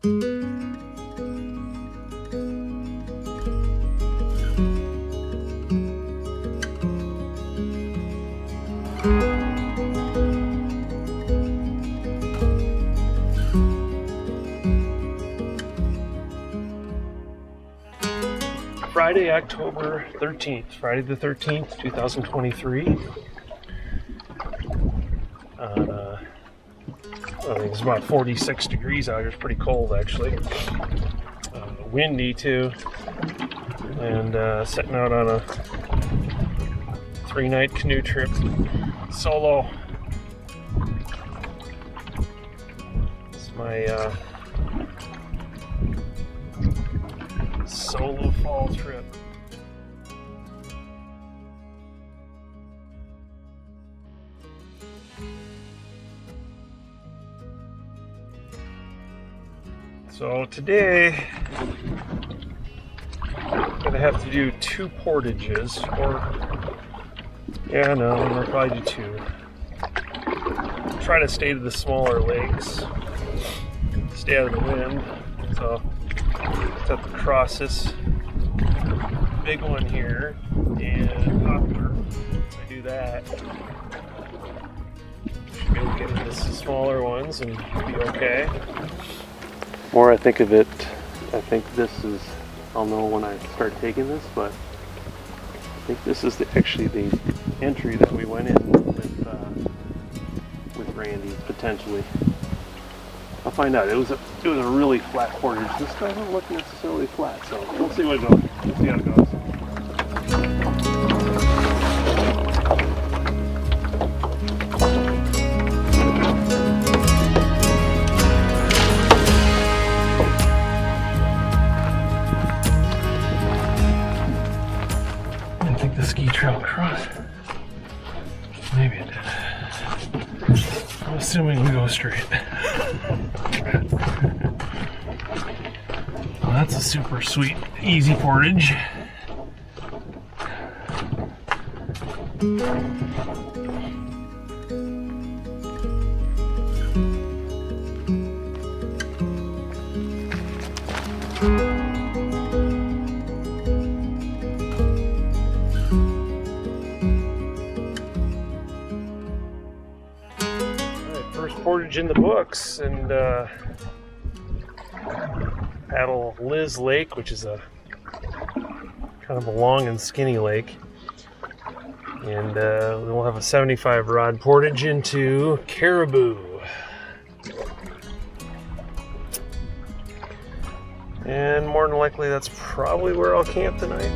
Friday, October 13th, Friday the 13th, 2023. I think it's about 46 degrees out here. It's pretty cold, actually. Windy, too. And setting out on a 3-night canoe trip. Solo. It's my solo fall trip. So today I'm gonna have to do 2 portages, or yeah, no, I'm gonna probably do 2. Try to stay to the smaller lakes, stay out of the wind. So let's have to cross this big one here and Otters. Once I do that, should be able to get into some smaller ones and be okay. The more I think of it, I think this is, I'll know when I start taking this, but I think this is actually the entry that we went in with Randy, potentially. I'll find out. It was a really flat portage. This doesn't look necessarily flat, so we'll see what it goes. We'll see how it goes. I didn't think the ski trail crossed. Maybe it did. I'm assuming we go straight. Well, that's a super sweet, easy portage. Portage in the books, and paddle Liz Lake, which is a kind of a long and skinny lake, and we'll have a 75 rod portage into Caribou, and more than likely that's probably where I'll camp tonight.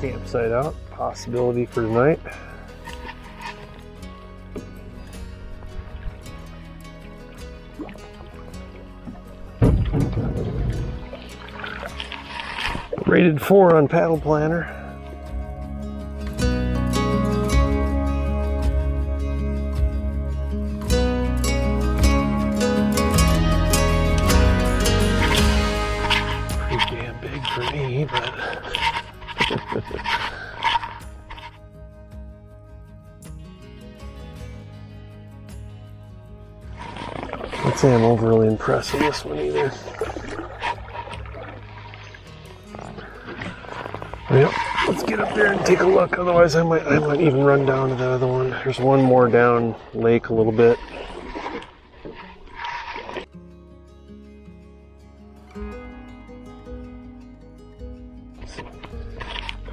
Campsite out, possibility for tonight. Rated 4 on paddle planner. Pretty damn big for me, but I'd say I'm overly impressed with this one either. Yep, let's get up there and take a look. Otherwise, I might even run down to the other one. There's one more down lake a little bit.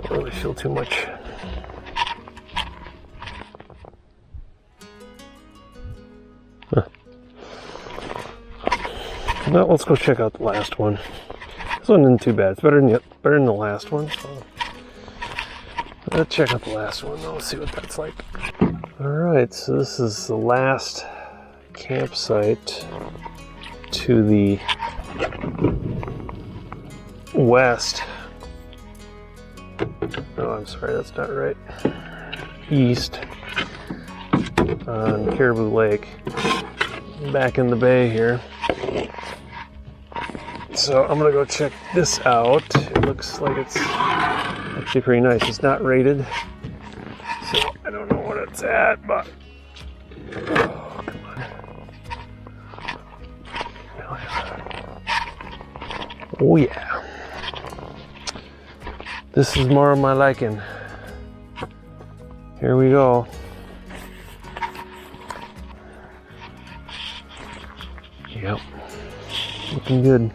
Don't really feel too much Well, let's go check out the last one. This one isn't too bad. It's better than the last one. So let's check out the last one though. See what that's like. Alright, so this is the last campsite to the west. Oh, I'm sorry, that's not right. East on Caribou Lake. Back in the bay here. So I'm gonna go check this out. It looks like it's actually pretty nice. It's not rated, so I don't know what it's at, but oh, come on. Oh yeah. This is more of my liking. Here we go. Yep. Looking good.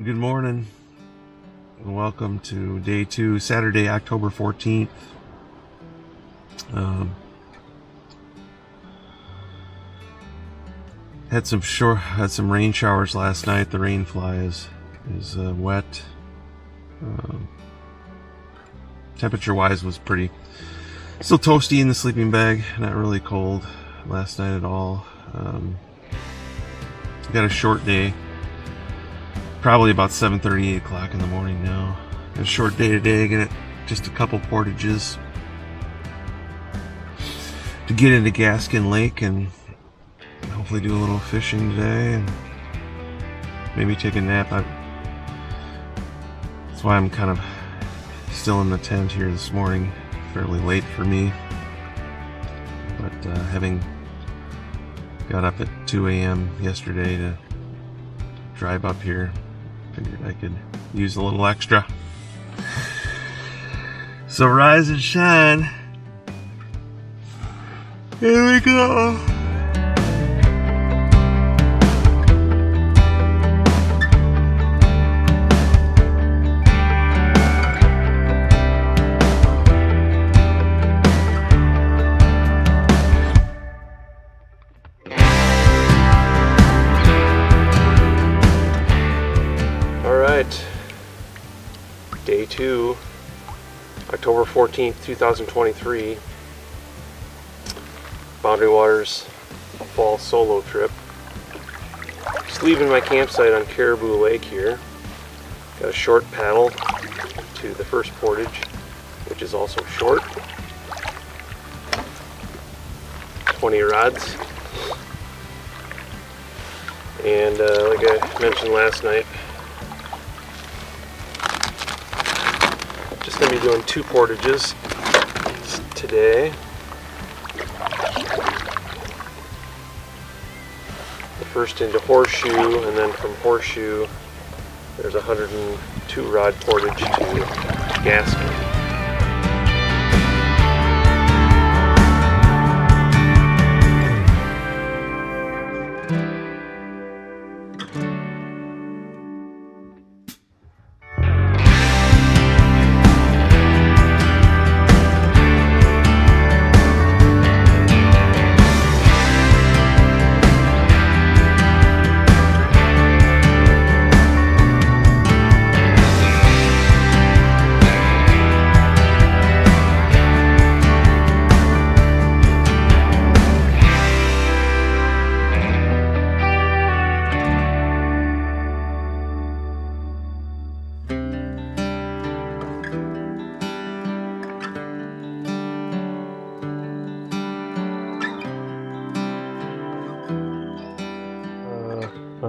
Good morning and welcome to day 2, Saturday, October 14th. Had some rain showers last night. The rain fly is wet. Temperature wise was pretty still toasty in the sleeping bag, not really cold last night at all. Got a short day. Probably about 7:30, 8 o'clock in the morning now. A short day today. Get just a couple portages to get into Gaskin Lake and hopefully do a little fishing today and maybe take a nap. That's why I'm kind of still in the tent here this morning. Fairly late for me, but having got up at 2 a.m. yesterday to drive up here, figured I could use a little extra. So rise and shine. Here we go. Day 2, October 14th, 2023. Boundary Waters fall solo trip. Just leaving my campsite on Caribou Lake here. Got a short paddle to the first portage, which is also short. 20 rods. And like I mentioned last night, just going to be doing 2 portages today. The first into Horseshoe, and then from Horseshoe there's a 102 rod portage to Gaskin.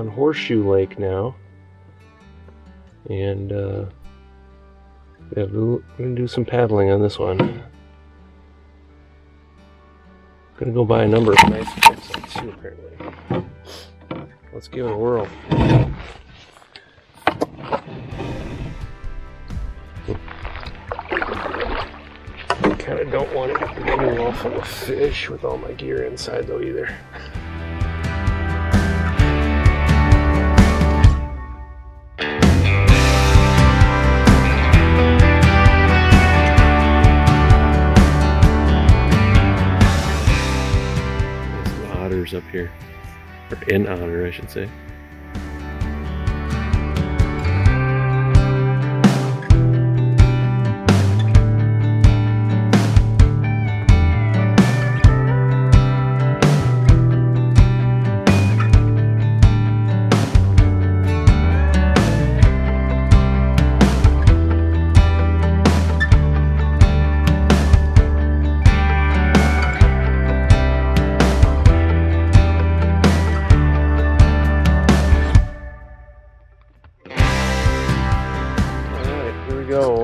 on Horseshoe Lake now, and yeah, we're gonna do some paddling on this one. Gonna go buy a number of nice campsites too, apparently. Let's give it a whirl. I kinda don't want to get the canoe all full of fish with all my gear inside though either. Up here, or in Otter, I should say.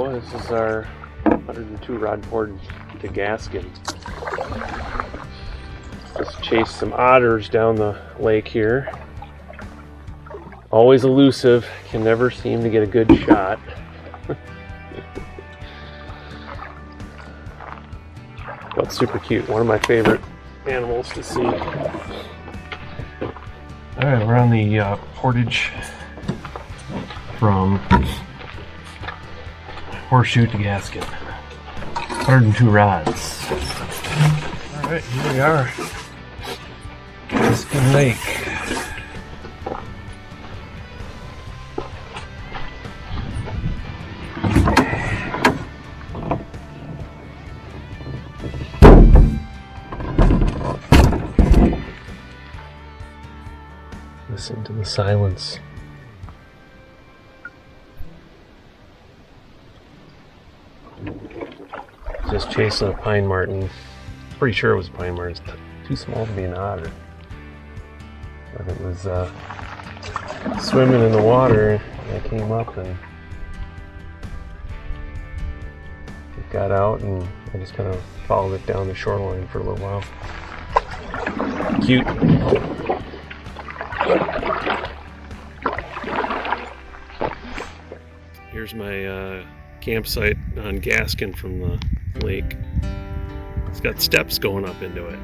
This is our 102 rod portage to Gaskin. Just chased some otters down the lake here. Always elusive, can never seem to get a good shot. But super cute, one of my favorite animals to see. Alright, we're on the portage from Horseshoe to Gaskin. 102 rods. Alright, here we are. Gaskin Lake. Listen to the silence. Just chasing a pine marten. Pretty sure it was a pine marten. It's too small to be an otter. But it was swimming in the water, and I came up and it got out, and I just kind of followed it down the shoreline for a little while. Cute. Here's my campsite on Gaskin from the lake. It's got steps going up into it.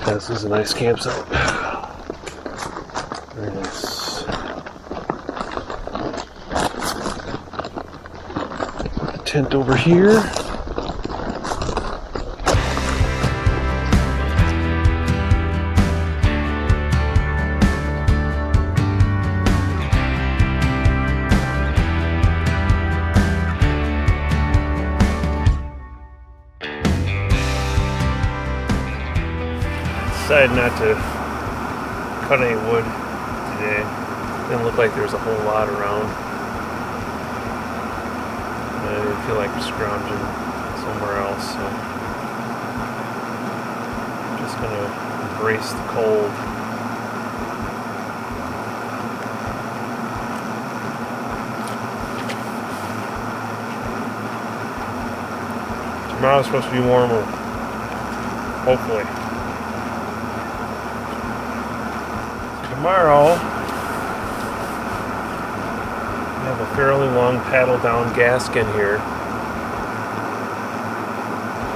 This is a nice campsite. Very nice. Tent over here. Decided not to cut any wood today. Didn't look like there was a whole lot around. I didn't feel like scrounging somewhere else, so I'm just gonna embrace the cold. Tomorrow's supposed to be warmer, hopefully. Tomorrow, we have a fairly long paddle down Gaskin here.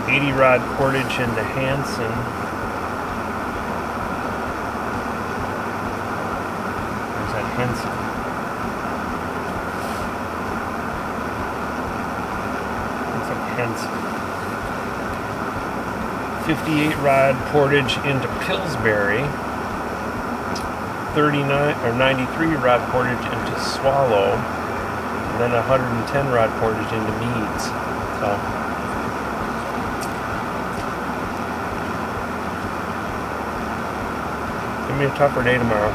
80 rod portage into Hansen. Where's that Hansen? Looks like Hansen. 58 rod portage into Pillsbury. 39 or 93 rod portage into Swallow, and then 110 rod portage into Meeds. So it's gonna be a tougher day tomorrow.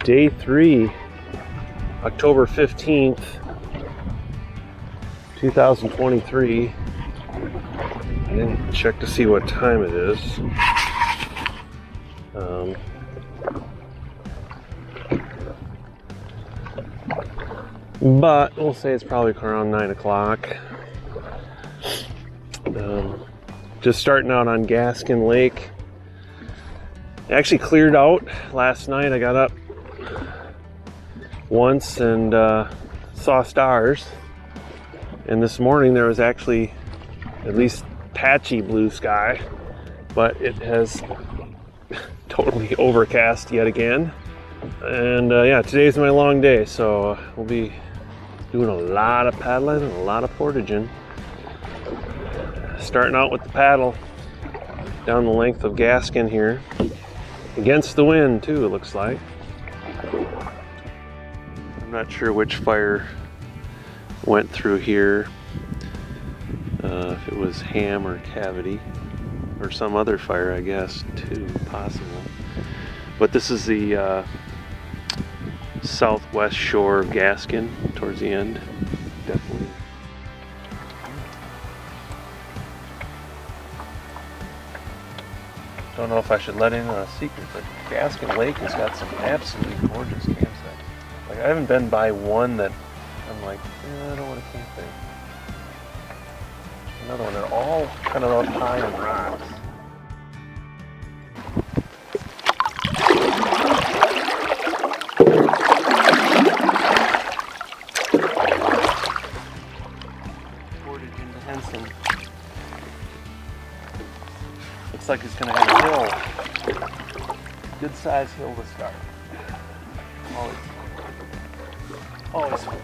day 3, October 15th, 2023. I didn't check to see what time it is. But we'll say it's probably around 9 o'clock. Just starting out on Gaskin Lake. It actually cleared out last night. I got up once and saw stars. And this morning there was actually at least patchy blue sky, but it has totally overcast yet again. And yeah, today's my long day, so we'll be doing a lot of paddling and a lot of portaging. Starting out with the paddle down the length of Gaskin here. Against the wind too, it looks like. I'm not sure which fire went through here. If it was ham or cavity, or some other fire, I guess, too, possible. But this is the southwest shore of Gaskin towards the end. Definitely. Don't know if I should let in a secret, but Gaskin Lake has got some absolutely gorgeous campsites. Like, I haven't been by one that I'm like, I don't want to camp there. Another one, they're all kind of up high on rocks. Portage into Henson. Looks like it's going to have a hill. Good sized hill to start. Always fun.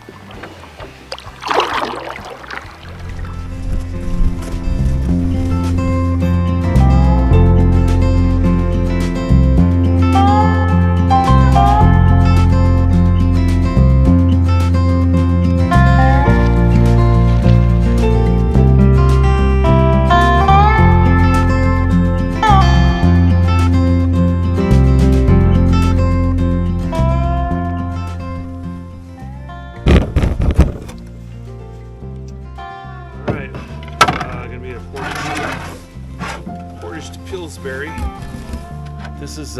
This is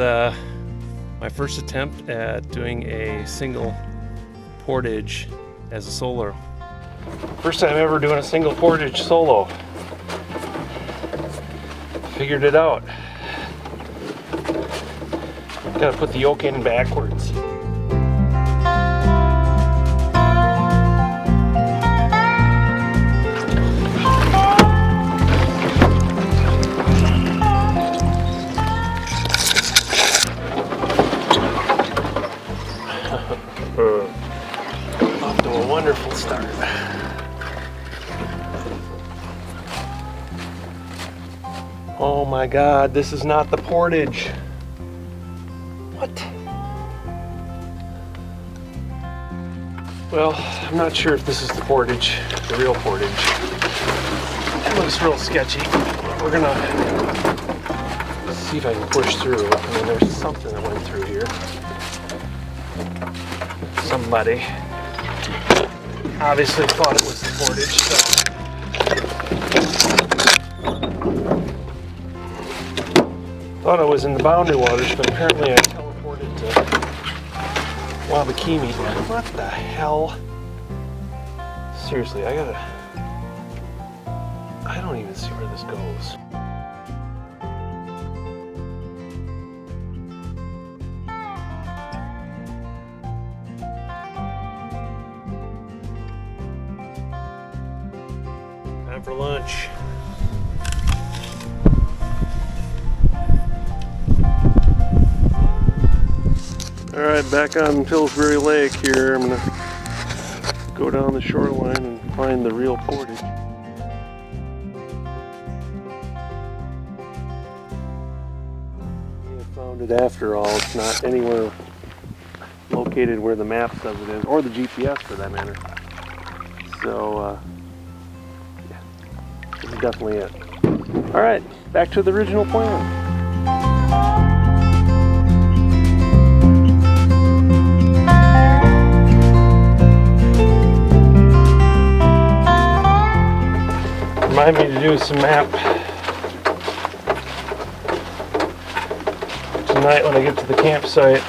my first attempt at doing a single portage as a solo. First time ever doing a single portage solo. Figured it out. Gotta put the yoke in backwards. Off to a wonderful start. Oh my God, this is not the portage. What? Well, I'm not sure if this is the portage, the real portage. It looks real sketchy. We're gonna see if I can push through. I mean, there's something that went through here. Somebody obviously thought it was the portage, so. Thought I was in the Boundary Waters, but apparently I teleported to Wabakimi. What the hell? Seriously, I don't even see where this goes. Time for lunch. Alright, back on Pillsbury Lake here. I'm gonna go down the shoreline and find the real portage. I found it after all. It's not anywhere located where the map says it is, or the GPS for that matter. So, yeah, this is definitely it. Alright, back to the original plan. remind me to do some map tonight when I get to the campsite.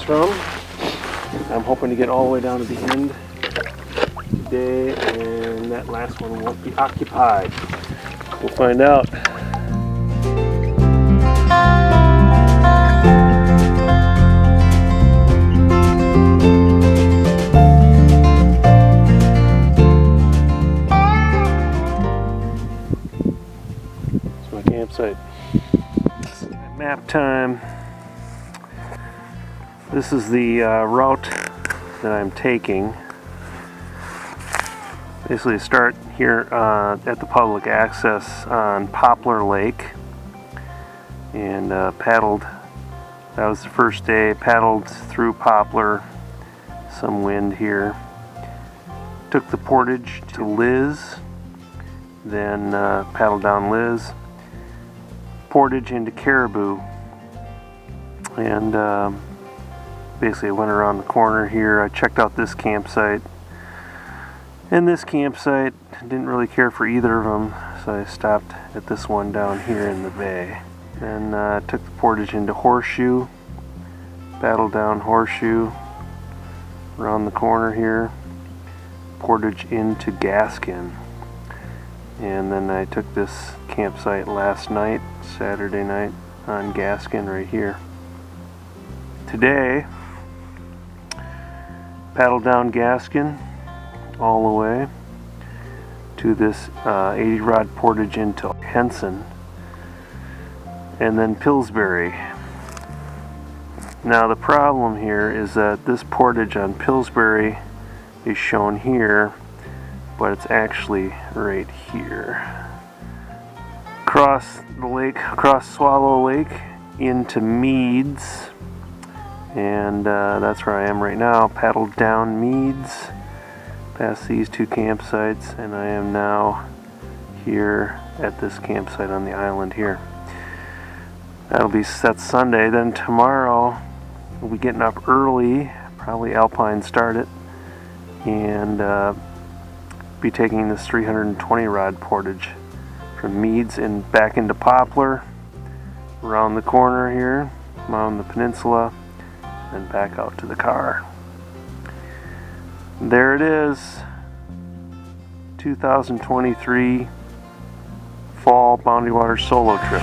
From. I'm hoping to get all the way down to the end today, and that last one won't be occupied. We'll find out. It's my campsite. Map time. This is the route that I'm taking. Basically start here at the public access on Poplar Lake, and paddled. That was the first day. Paddled through Poplar, some wind here. Took the portage to Liz, then paddled down Liz, portage into Caribou, and basically I went around the corner here. I checked out this campsite and this campsite. Didn't really care for either of them, so I stopped at this one down here in the bay. Then took the portage into Horseshoe, paddled down Horseshoe, around the corner here, portage into Gaskin. And then I took this campsite last night, Saturday night, on Gaskin right here. Today, paddled down Gaskin all the way to this 80 rod portage into Henson, and then Pillsbury. Now the problem here is that this portage on Pillsbury is shown here, but it's actually right here. Across the lake, across Swallow Lake into Meeds. And that's where I am right now. Paddled down Meeds, past these two campsites, and I am now here at this campsite on the island here. That's Sunday. Then tomorrow we'll be getting up early, probably Alpine start it, and be taking this 320 rod portage from Meeds and back into Poplar, around the corner here, around the peninsula, and back out to the car. There it is, 2023 fall Boundary Waters solo trip.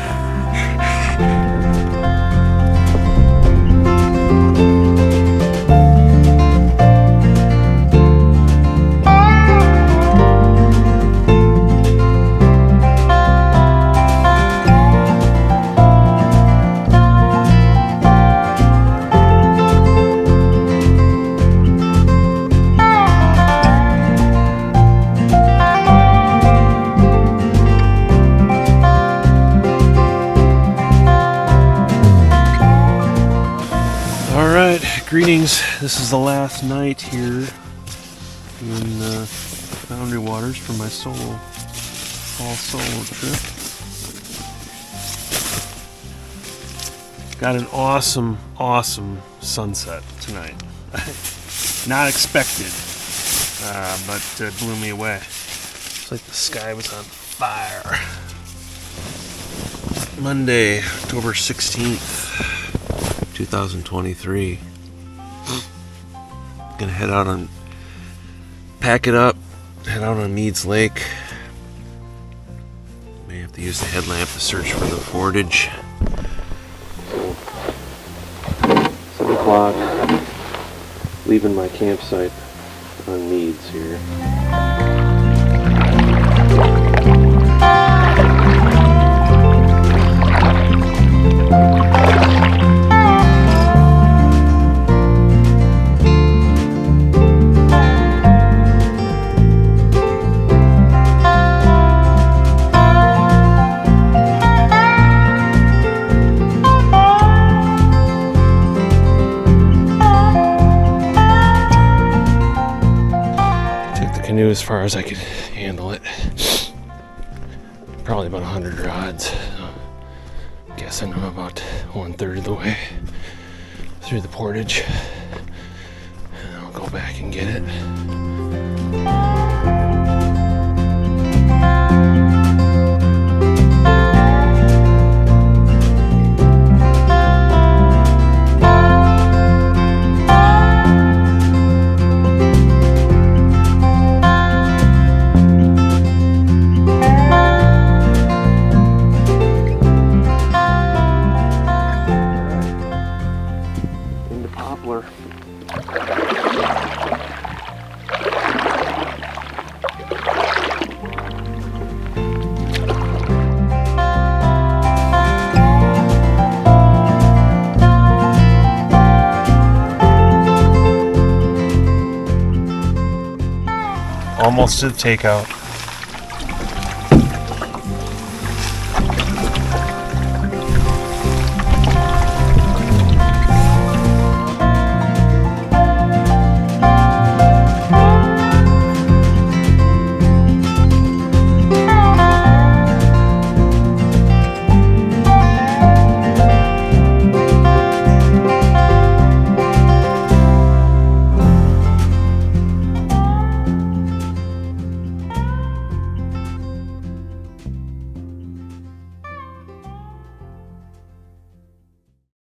Greetings, this is the last night here in Boundary Waters for my fall solo trip. Got an awesome sunset tonight. Not expected, but it blew me away. It's like the sky was on fire. Monday, October 16th, 2023. Gonna head out on, pack it up, head out on Meads Lake. May have to use the headlamp to search for the portage. o'clock, leaving my campsite on Meeds here. Canoe as far as I could handle it. Probably about 100 rods. I'm guessing I'm about 1/3 of the way through the portage. And I'll go back and get it. Almost to the takeout.